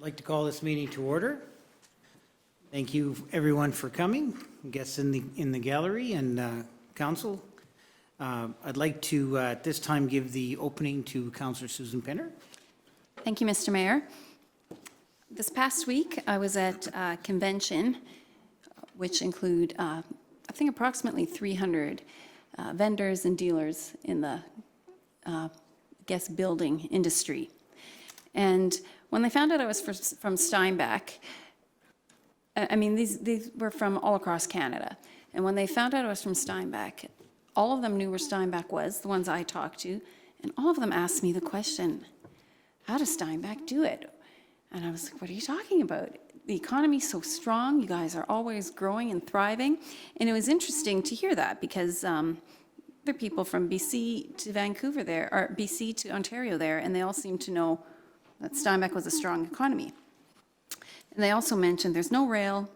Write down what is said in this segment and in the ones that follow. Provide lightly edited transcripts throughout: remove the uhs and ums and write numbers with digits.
I'd like to call this meeting to order. Thank you everyone for coming, guests in the gallery and council. I'd like to at this time give the opening to Councillor Susan Penner. Thank you, Mr. Mayor. This past week, I was at a convention, which include, I think, approximately 300 vendors and dealers in the building industry. And when they found out I was from Steinbach, I mean, these were from all across Canada. And when they found out I was from Steinbach, all of them knew where Steinbach was, the ones I talked to, and all of them asked me the question, how does Steinbach do it? And I was like, what are you talking about? The economy's so strong, you guys are always growing and thriving. And it was interesting to hear that because there are people from BC to Vancouver there, or BC to Ontario there, and they all seem to know that Steinbach was a strong economy. And they also mentioned there's no rail,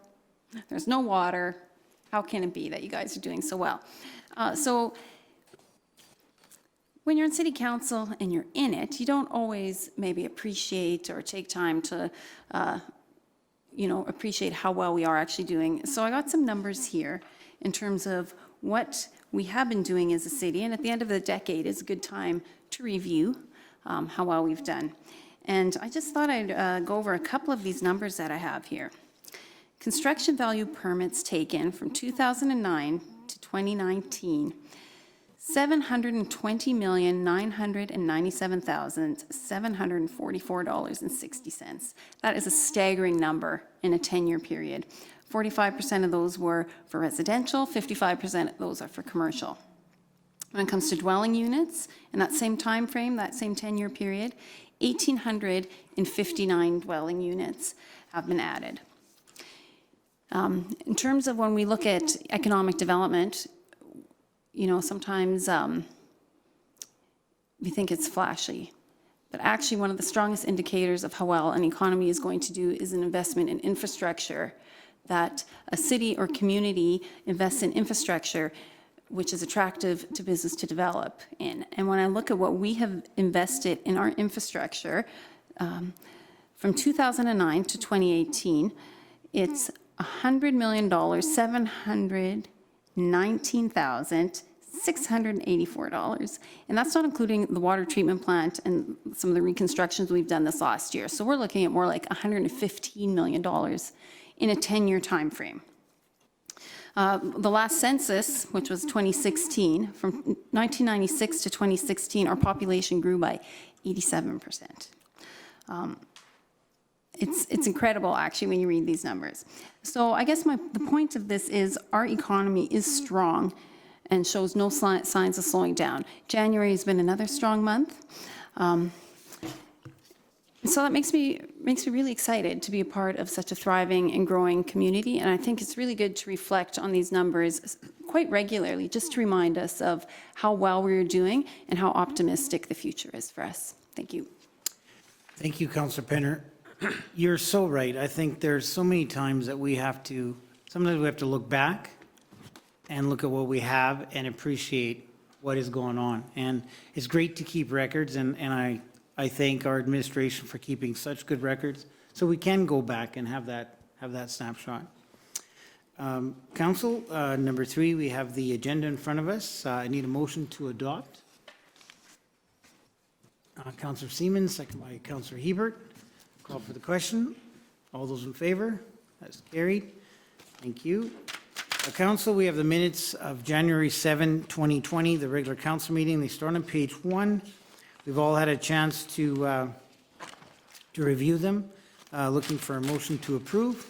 there's no water. How can it be that you guys are doing so well? So when you're in city council and you're in it, you don't always maybe appreciate or take time to, appreciate how well we are actually doing. So I got some numbers here in terms of what we have been doing as a city. And at the end of the decade is a good time to review how well we've done. And I just thought I'd go over a couple of these numbers that I have here. Construction value permits taken from 2009 to 2019, $720,997,744.60. That is a staggering number in a 10-year period. 45% of those were for residential, 55% of those are for commercial. When it comes to dwelling units, in that same time frame, that same 10-year period, 1,859 dwelling units have been added. In terms of when we look at economic development, sometimes we think it's flashy, but actually one of the strongest indicators of how well an economy is going to do is an investment in infrastructure, that a city or community invests in infrastructure which is attractive to business to develop in. And when I look at what we have invested in our infrastructure, from 2009 to 2018, it's $100 million, $719,684. And that's not including the water treatment plant and some of the reconstructions we've done this last year. So we're looking at more like $115 million in a 10-year time frame. The last census, which was 2016, from 1996 to 2016, our population grew by 87%. It's incredible, actually, when you read these numbers. So I guess the point of this is our economy is strong and shows no signs of slowing down. January has been another strong month. So that makes me really excited to be a part of such a thriving and growing community. And I think it's really good to reflect on these numbers quite regularly, just to remind us of how well we're doing and how optimistic the future is for us. Thank you. Thank you, Councillor Penner. You're so right. I think there's so many times that sometimes we have to look back and look at what we have and appreciate what is going on. And it's great to keep records, and I thank our administration for keeping such good records so we can go back and have that snapshot. Council, number 3, we have the agenda in front of us. I need a motion to adopt. Councillor Seaman, second by Councillor Hebert. Call for the question. All those in favor? That's carried. Thank you. Council, we have the minutes of January 7, 2020, the regular council meeting. They start on page 1. We've all had a chance to review them. Looking for a motion to approve.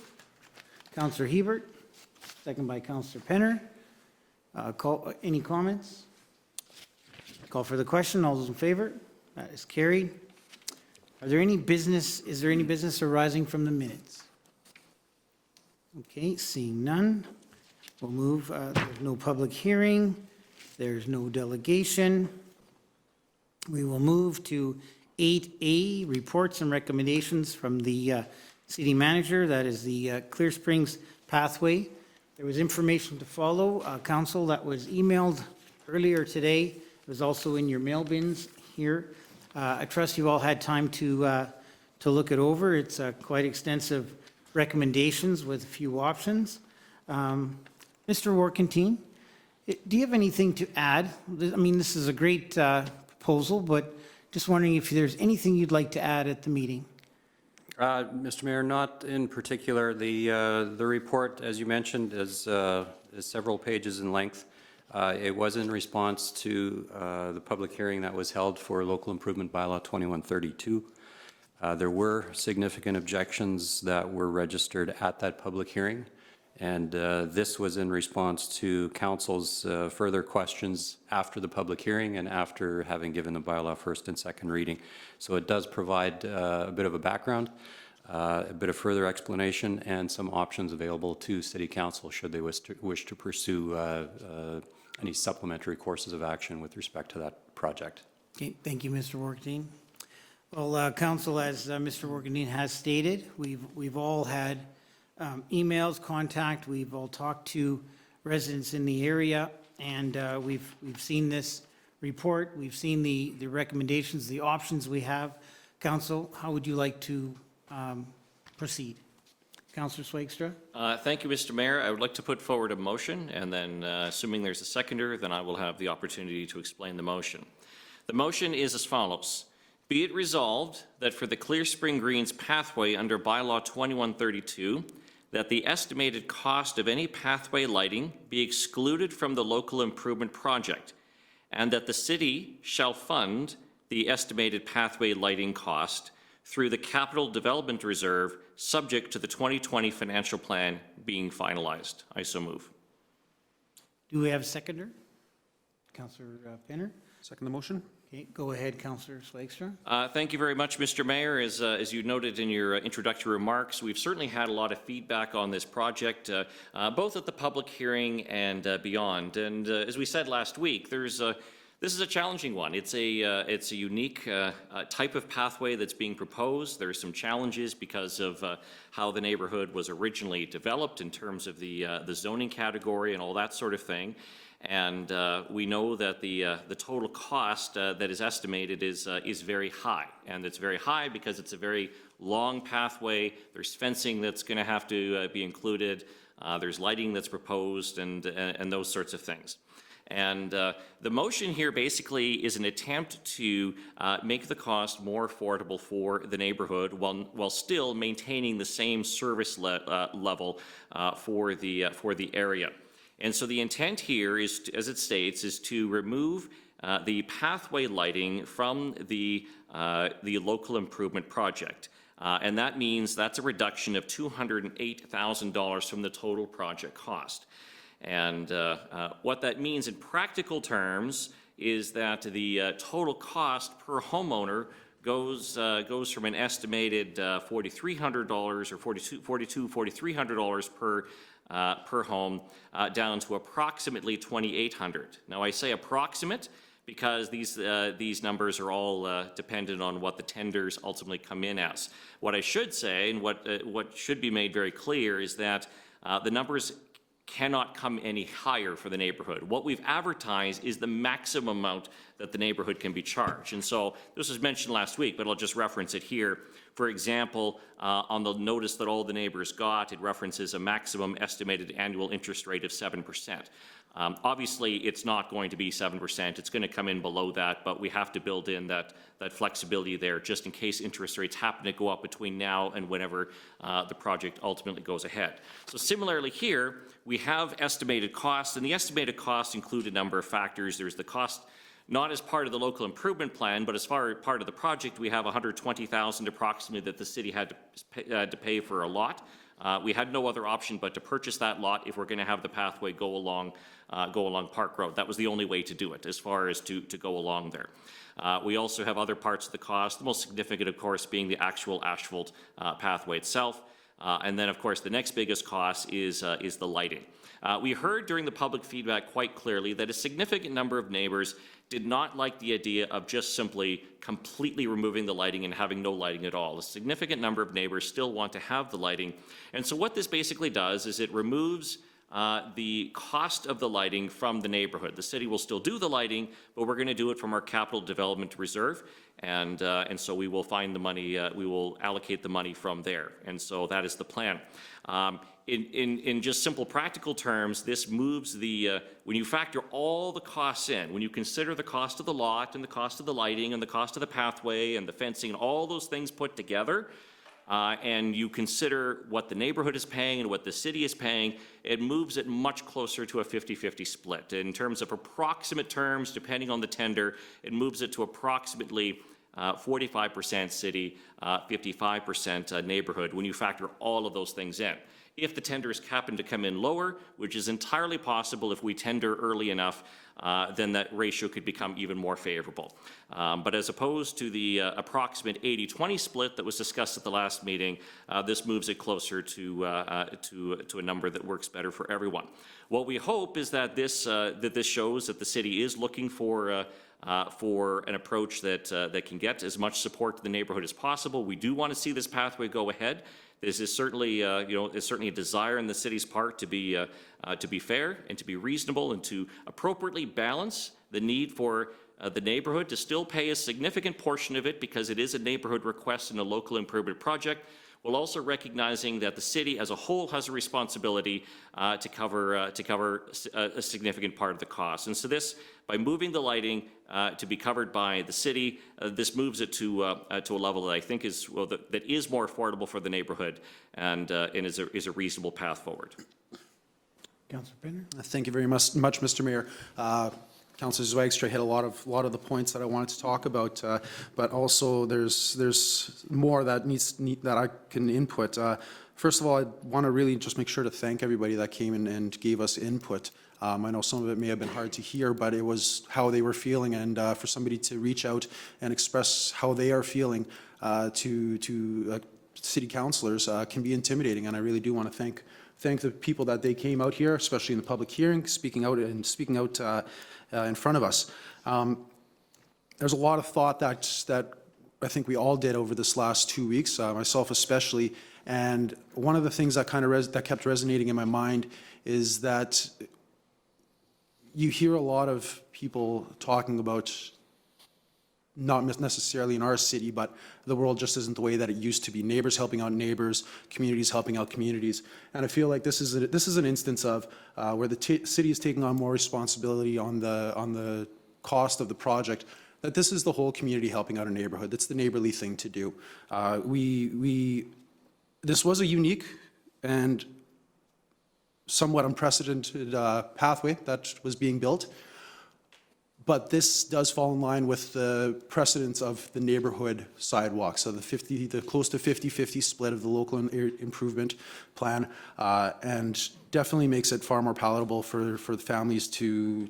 Councillor Hebert, second by Councillor Penner. Any comments? Call for the question. All those in favor? That is carried. Is there any business arising from the minutes? Okay, seeing none. We'll move. There's no public hearing. There's no delegation. We will move to 8A, reports and recommendations from the city manager. That is the Clearsprings pathway. There was information to follow, council, that was emailed earlier today. It was also in your mail bins here. I trust you all had time to look it over. It's quite extensive recommendations with a few options. Mr. Warkentine, do you have anything to add? I mean, this is a great proposal, but just wondering if there's anything you'd like to add at the meeting. Mr. Mayor, not in particular. The report, as you mentioned, is several pages in length. It was in response to the public hearing that was held for Local Improvement Bylaw 2132. There were significant objections that were registered at that public hearing, and this was in response to Council's further questions after the public hearing and after having given the bylaw first and second reading. So it does provide a bit of a background, a bit of further explanation, and some options available to City Council should they wish to pursue any supplementary courses of action with respect to that project. Okay, thank you, Mr. Warkentine. Well, Council, as Mr. Warkentine has stated, we've all had emails, contact. We've all talked to residents in the area, and we've seen this report. We've seen the recommendations, the options we have. Council, how would you like to proceed? Councillor Swagstra. Thank you, Mr. Mayor. I would like to put forward a motion, and then assuming there's a seconder, then I will have the opportunity to explain the motion. The motion is as follows. Be it resolved that for the Clearspring Greens pathway under Bylaw 2132, that the estimated cost of any pathway lighting be excluded from the local improvement project, and that the city shall fund the estimated pathway lighting cost through the Capital Development Reserve, subject to the 2020 financial plan being finalized. I so move. Do we have a seconder? Councillor Penner? Second the motion. Okay, go ahead, Councillor Swagstra. Thank you very much, Mr. Mayor. As you noted in your introductory remarks, we've certainly had a lot of feedback on this project, both at the public hearing and beyond. And as we said last week, this is a challenging one. It's a unique type of pathway that's being proposed. There's some challenges because of how the neighborhood was originally developed in terms of the zoning category and all that sort of thing. And we know that the total cost that is estimated is very high, and it's very high because it's a very long pathway. There's fencing that's going to have to be included. There's lighting that's proposed, and those sorts of things. And the motion here basically is an attempt to make the cost more affordable for the neighborhood while still maintaining the same service level for the area. And so the intent here is, as it states, is to remove the pathway lighting from the local improvement project. And that means that's a reduction of $208,000 from the total project cost. And what that means in practical terms is that the total cost per homeowner goes from an estimated $4,300 or $4,300 per home down to approximately $2,800. Now I say approximate because these numbers are all dependent on what the tenders ultimately come in as. What I should say, and what should be made very clear, is that the numbers cannot come any higher for the neighborhood. What we've advertised is the maximum amount that the neighborhood can be charged. And so this was mentioned last week, but I'll just reference it here. For example, on the notice that all the neighbors got, it references a maximum estimated annual interest rate of 7%. Obviously, it's not going to be 7%. It's going to come in below that, but we have to build in that flexibility there just in case interest rates happen to go up between now and whenever the project ultimately goes ahead. So similarly here, we have estimated costs, and the estimated costs include a number of factors. There's the cost not as part of the local improvement plan, but as part of the project. We have $120,000 approximately that the city had to pay for a lot. We had no other option but to purchase that lot if we're going to have the pathway go along Park Road. That was the only way to do it, as far as to go along there. We also have other parts of the cost, the most significant, of course, being the actual asphalt pathway itself. And then, of course, the next biggest cost is the lighting. We heard during the public feedback quite clearly that a significant number of neighbors did not like the idea of just simply completely removing the lighting and having no lighting at all. A significant number of neighbors still want to have the lighting. And so what this basically does is it removes the cost of the lighting from the neighborhood. The city will still do the lighting, but we're going to do it from our capital development reserve, and so we will find the money, we will allocate the money from there, and so that is the plan. In just simple practical terms, this moves the, when you factor all the costs in, when you consider the cost of the lot and the cost of the lighting and the cost of the pathway and the fencing and all those things put together, and you consider what the neighborhood is paying and what the city is paying, it moves it much closer to a 50-50 split. In terms of approximate terms, depending on the tender, it moves it to approximately 45% city, 55% neighborhood, when you factor all of those things in. If the tenders happen to come in lower, which is entirely possible if we tender early enough, then that ratio could become even more favorable. But as opposed to the approximate 80-20 split that was discussed at the last meeting, this moves it closer to a number that works better for everyone. What we hope is that this shows that the city is looking for an approach that can get as much support to the neighborhood as possible. We do want to see this pathway go ahead. This is certainly, is certainly a desire on the city's part to be fair and to be reasonable and to appropriately balance the need for the neighborhood to still pay a significant portion of it because it is a neighborhood request and a local improvement project, while also recognizing that the city as a whole has a responsibility to cover a significant part of the cost. And so this, by moving the lighting to be covered by the city, this moves it to a level that I think is, well, that is more affordable for the neighborhood and is a reasonable path forward. Councillor Penner? Thank you very much, Mr. Mayor. Councillor Zwagstra hit a lot of the points that I wanted to talk about, but also there's more that that I can input. First of all, I want to really just make sure to thank everybody that came in and gave us input. I know some of it may have been hard to hear, but it was how they were feeling, and for somebody to reach out and express how they are feeling to city councillors can be intimidating, and I really do want to thank the people that they came out here, especially in the public hearing, speaking out in front of us. There's a lot of thought that I think we all did over this last 2 weeks, myself especially, and one of the things that that kept resonating in my mind is that you hear a lot of people talking about, not necessarily in our city, but the world just isn't the way that it used to be. Neighbors helping out neighbors, communities helping out communities. And I feel like this is an instance of where the city is taking on more responsibility on the cost of the project, that this is the whole community helping out a neighborhood. That's the neighborly thing to do. This was a unique and somewhat unprecedented pathway that was being built. But this does fall in line with the precedence of the neighborhood sidewalk. So the close to 50-50 split of the local improvement plan, and definitely makes it far more palatable for the families to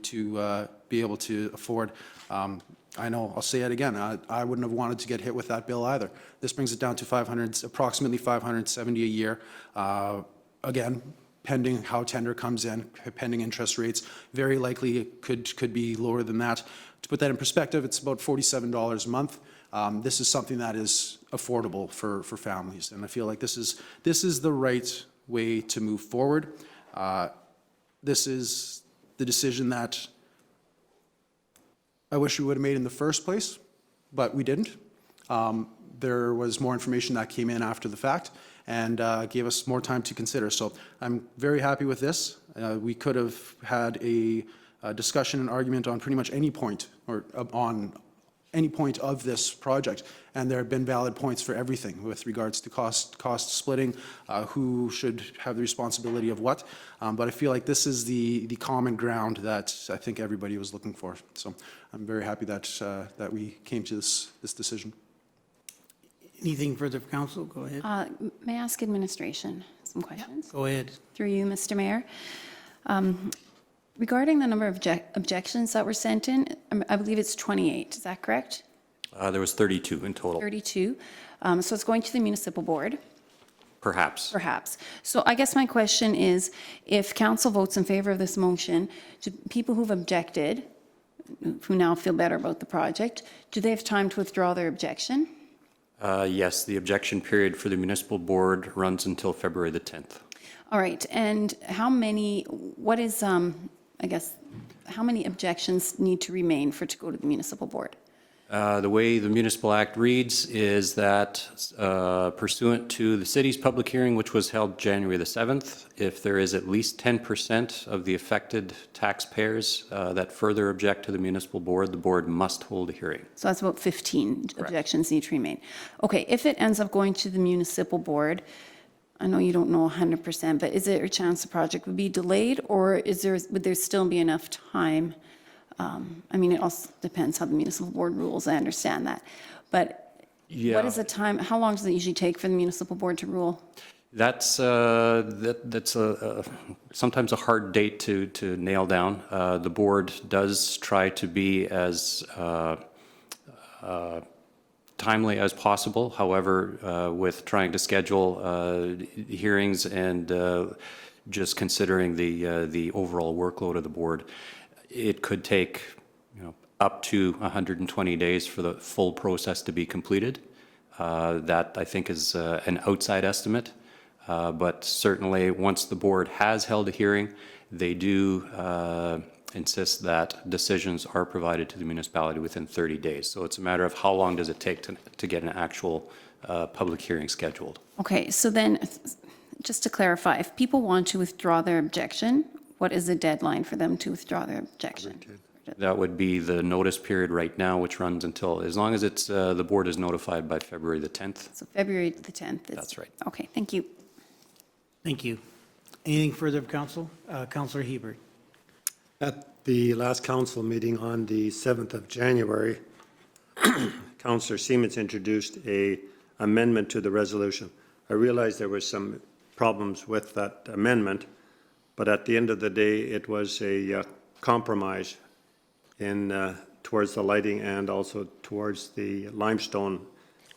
be able to afford. I know, I'll say it again, I wouldn't have wanted to get hit with that bill either. This brings it down to approximately $570 a year. Again, pending how tender comes in, pending interest rates, very likely it could be lower than that. To put that in perspective, it's about $47 a month. This is something that is affordable for families, and I feel like this is the right way to move forward. This is the decision that I wish we would have made in the first place, but we didn't. There was more information that came in after the fact, and gave us more time to consider. So I'm very happy with this. We could have had a discussion and argument on pretty much any point, or on any point of this project, and there have been valid points for everything with regards to cost splitting, who should have the responsibility of what. But I feel like this is the common ground that I think everybody was looking for. So I'm very happy that we came to this decision. Anything further for council? Go ahead. May I ask administration some questions? Go ahead. Through you, Mr. Mayor. Regarding the number of objections that were sent in, I believe it's 28, is that correct? There was 32 in total. 32. So it's going to the municipal board? Perhaps. Perhaps. So I guess my question is, if council votes in favor of this motion, do people who've objected, who now feel better about the project, do they have time to withdraw their objection? Yes, the objection period for the municipal board runs until February the 10th. All right, and what is, I guess, how many objections need to remain for it to go to the municipal board? The way the Municipal Act reads is that pursuant to the city's public hearing, which was held January the 7th, if there is at least 10% of the affected taxpayers that further object to the municipal board, the board must hold a hearing. So that's about 15 objections need to remain. Okay, if it ends up going to the municipal board, I know you don't know 100%, but is there a chance the project would be delayed, or would there still be enough time? I mean, it also depends how the municipal board rules, I understand that. But Yeah. what is the time, how long does it usually take for the municipal board to rule? That's sometimes a hard date to nail down. The board does try to be as timely as possible. However, with trying to schedule hearings and just considering the overall workload of the board, it could take, up to 120 days for the full process to be completed. That, I think, is an outside estimate. But certainly, once the board has held a hearing, they do insist that decisions are provided to the municipality within 30 days. So it's a matter of how long does it take to get an actual public hearing scheduled. Okay, so then, just to clarify, if people want to withdraw their objection, what is the deadline for them to withdraw their objection? That would be the notice period right now, which runs until, as long as it's, the board is notified by February the 10th. So February the 10th is... That's right. Okay, thank you. Thank you. Anything further of council? Councillor Hebert. At the last council meeting on the 7th of January, Councillor Siemens introduced an amendment to the resolution. I realized there were some problems with that amendment, but at the end of the day, it was a compromise towards the lighting and also towards the limestone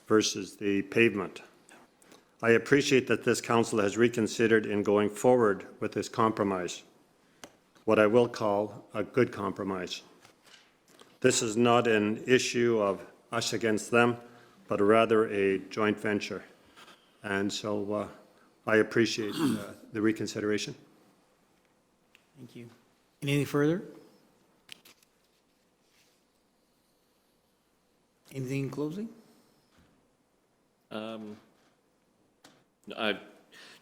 versus the pavement. I appreciate that this council has reconsidered in going forward with this compromise, what I will call a good compromise. This is not an issue of us against them, but rather a joint venture. And so I appreciate the reconsideration. Thank you. Anything further? Anything in closing?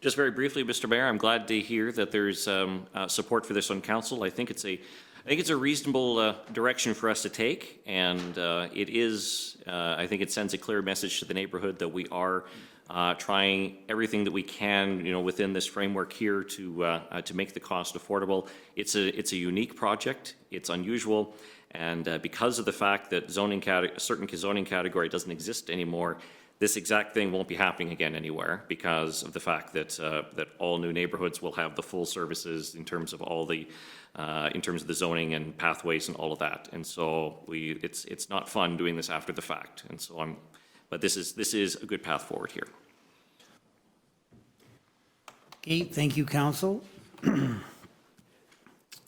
Just very briefly, Mr. Mayor, I'm glad to hear that there's support for this on council. I think it's a reasonable direction for us to take, and it is. I think it sends a clear message to the neighborhood that we are trying everything that we can, within this framework here to make the cost affordable. It's a unique project. It's unusual, and because of the fact that a certain zoning category doesn't exist anymore, this exact thing won't be happening again anywhere because of the fact that that all new neighborhoods will have the full services in terms of all the the zoning and pathways and all of that. And so it's not fun doing this after the fact. And so but this is a good path forward here. Okay, thank you, council.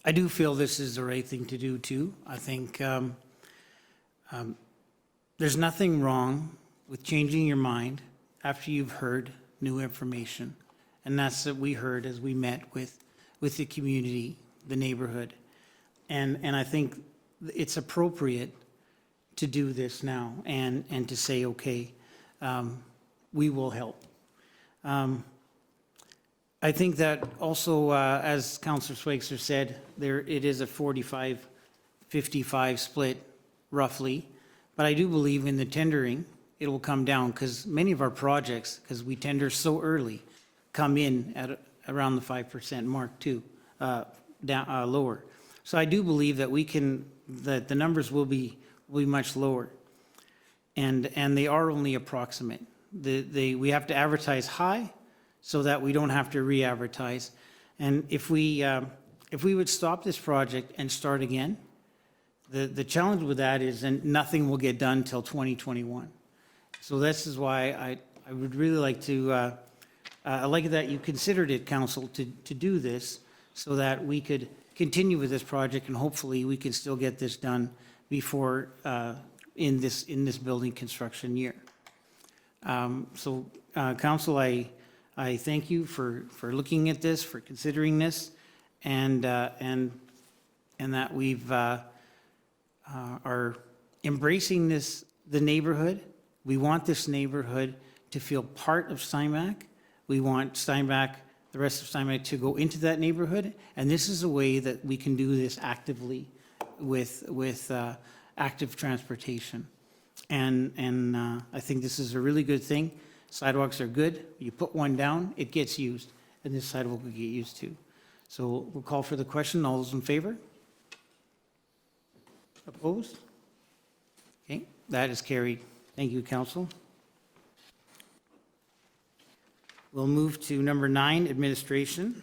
I do feel this is the right thing to do too. I think there's nothing wrong with changing your mind after you've heard new information. And that's what we heard as we met with the community, the neighborhood. And I think it's appropriate to do this now and to say, okay, we will help. I think that also, as Councillor Schweitzer said, it is a 45-55 split roughly. But I do believe in the tendering, it will come down because many of our projects, because we tender so early, come in at around the 5% mark too, lower. So I do believe that that the numbers will be much lower. And they are only approximate. We have to advertise high so that we don't have to re-advertise. And if we would stop this project and start again, the challenge with that is then nothing will get done till 2021. So this is why I would really like to, I like that you considered it, council, to do this so that we could continue with this project and hopefully we can still get this done before, in this building construction year. Council, I I thank you for looking at this, for considering this, and that we've are embracing this, the neighborhood. We want this neighborhood to feel part of Steinbach. We want Steinbach, the rest of Steinbach, to go into that neighborhood, and this is a way that we can do this actively with active transportation. And I think this is a really good thing. Sidewalks are good. You put one down, it gets used, and this sidewalk will get used too. So we'll call for the question. All those in favor? Opposed? Okay, that is carried. Thank you, Council. We'll move to number 9, administration.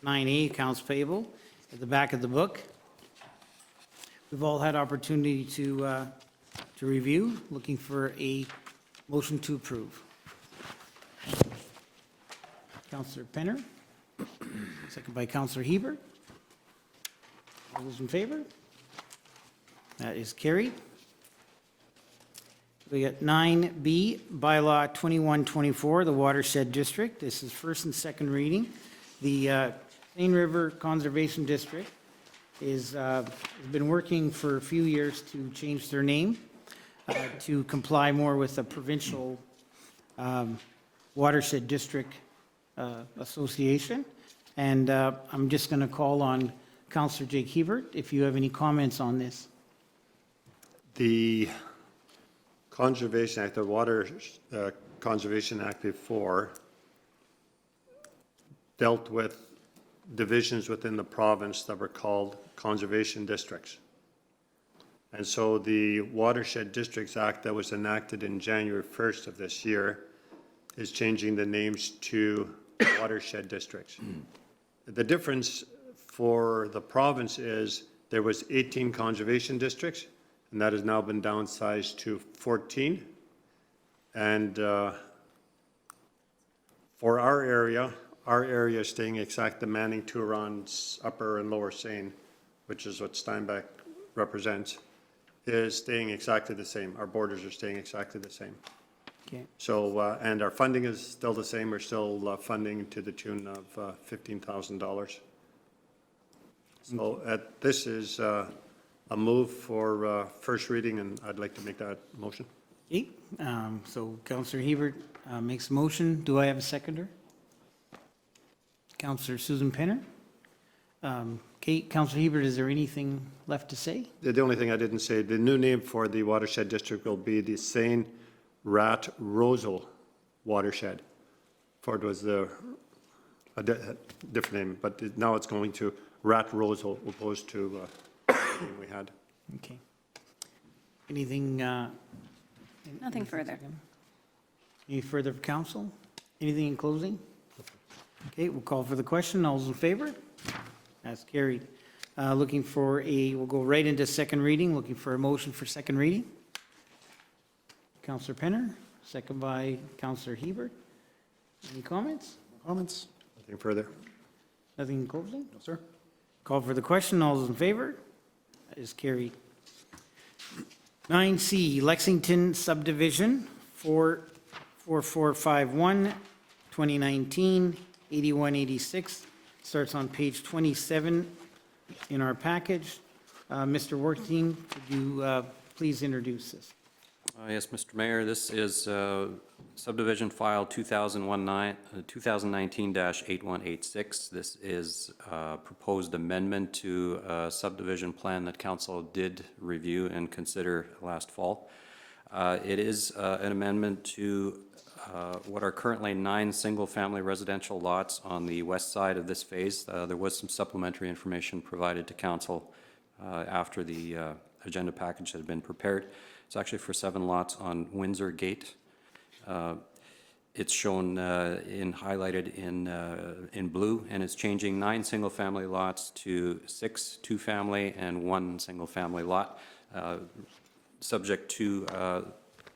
9A, accounts payable, at the back of the book. We've all had opportunity to review. Looking for a motion to approve. Councillor Penner, second by Councillor Hebert. All those in favor? That is carried. We got 9B, bylaw 2124, the Watershed District. This is first and second reading. The Plain River Conservation District has been working for a few years to change their name to comply more with the provincial Watershed District Association. And I'm just going to call on Councillor Jake Hebert if you have any comments on this. The Conservation Act, the Water Conservation Act before, dealt with divisions within the province that were called conservation districts. And so the Watershed Districts Act that was enacted in January 1st of this year is changing the names to watershed districts. The difference for the province is there was 18 conservation districts, and that has now been downsized to 14. And for our area is staying exact, the Manning, Turon's, Upper and Lower Seine, which is what Steinbach represents, is staying exactly the same. Our borders are staying exactly the same. Okay. So, and our funding is still the same. We're still funding to the tune of $15,000. So this is a move for first reading, and I'd like to make that motion. Okay, so Councillor Hebert makes a motion. Do I have a seconder? Councillor Susan Penner. Okay, Councillor Hebert, is there anything left to say? The only thing I didn't say, the new name for the watershed district will be the Seine Rat Rosal Watershed. For it was a different name, but now it's going to Rat Rosal opposed to the name we had. Okay. Anything? Nothing further. Any further for council? Anything in closing? Okay, we'll call for the question. All those in favor? That's carried. Looking for we'll go right into second reading. Looking for a motion for second reading. Councillor Penner, second by Councillor Hebert. Any comments? Comments? Nothing further. Nothing in closing? No, sir. Call for the question. All those in favor? That is carried. 9C, Lexington subdivision, 4451, 2019, 8186. Starts on page 27 in our package. Mr. Worthing, could you please introduce this? Yes, Mr. Mayor, this is subdivision file 2019-8186. This is a proposed amendment to a subdivision plan that council did review and consider last fall. It is an amendment to what are currently 9 single-family residential lots on the west side of this phase. There was some supplementary information provided to council after the agenda package had been prepared. It's actually for 7 lots on Windsor Gate. It's shown highlighted in blue, and it's changing 9 single-family lots to 6 two-family and 1 single-family lot, subject to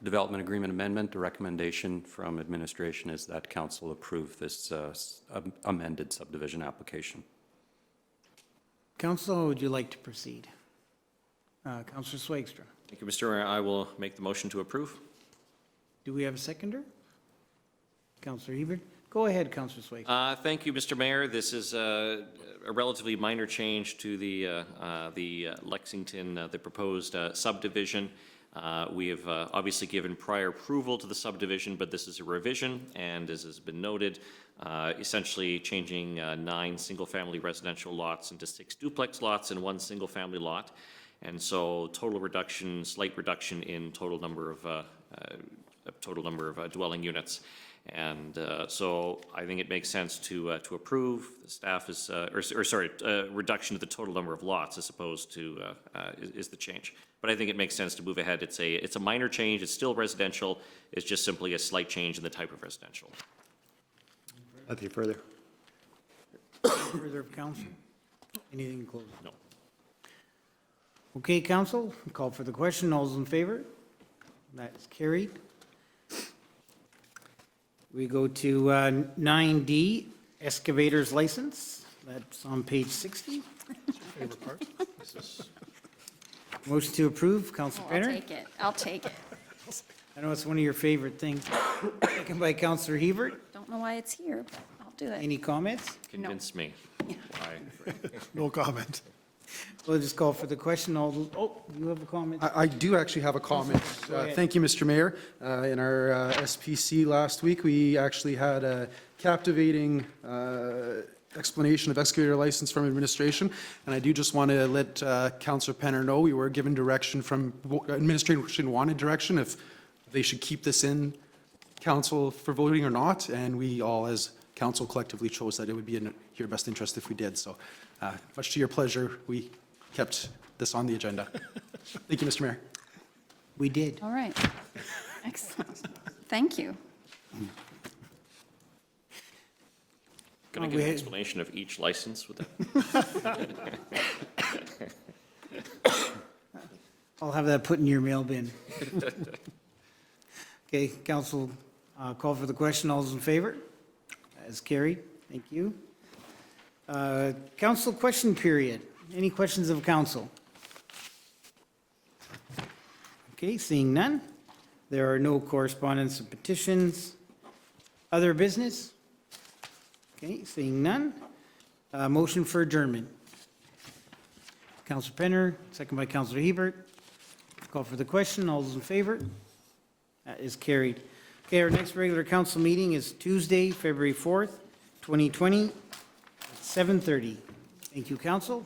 development agreement amendment. The recommendation from administration is that council approve this amended subdivision application. Council, would you like to proceed? Councillor Swagstra. Thank you, Mr. Mayor. I will make the motion to approve. Do we have a seconder? Councillor Hebert. Go ahead, Councillor Swaik. Thank you, Mr. Mayor. This is a relatively minor change to the Lexington, the proposed subdivision. We have obviously given prior approval to the subdivision, but this is a revision, and as has been noted, essentially changing 9 single-family residential lots into 6 duplex lots and 1 single-family lot. And so total reduction, slight reduction in total number of dwelling units. And so I think it makes sense to approve. The staff is, reduction to the total number of lots as opposed to, is the change. But I think it makes sense to move ahead. It's a minor change. It's still residential. It's just simply a slight change in the type of residential. Nothing further. Further of council? Anything close? No. Okay, council, call for the question. All those in favor? That is carried. We go to 9D, excavator's license. That's on page 60. Favorite part? Motion to approve, Councillor Oh, I'll Penner. take it. I'll take it. I know it's one of your favorite things. Second by Councillor Hebert. Don't know why it's here, but I'll do it. Any comments? Convince me. Why? No comment. We'll just call for the question. All those, oh, you have a comment? I do actually have a comment. Go ahead. Thank you, Mr. Mayor. In our SPC last week, we actually had a captivating explanation of excavator license from administration, and I do just want to let Councillor Penner know we were given direction from, administration wanted direction if they should keep this in council for voting or not, and we all as council collectively chose that it would be in your best interest if we did. So much to your pleasure, we kept this on the agenda. Thank you, Mr. Mayor. We did. All right. Excellent. Thank you. Can I Oh, get we an had- explanation of each license with that? I'll have that put in your mail bin. Okay, council, call for the question. All those in favor? That is carried. Thank you. Council question period. Any questions of council? Okay, seeing none. There are no correspondence and petitions. Other business? Okay, seeing none. Motion for adjournment. Councillor Penner, second by Councillor Hebert. Call for the question. All those in favor? That is carried. Okay, our next regular council meeting is Tuesday, February 4th, 2020, at 7:30. Thank you, council.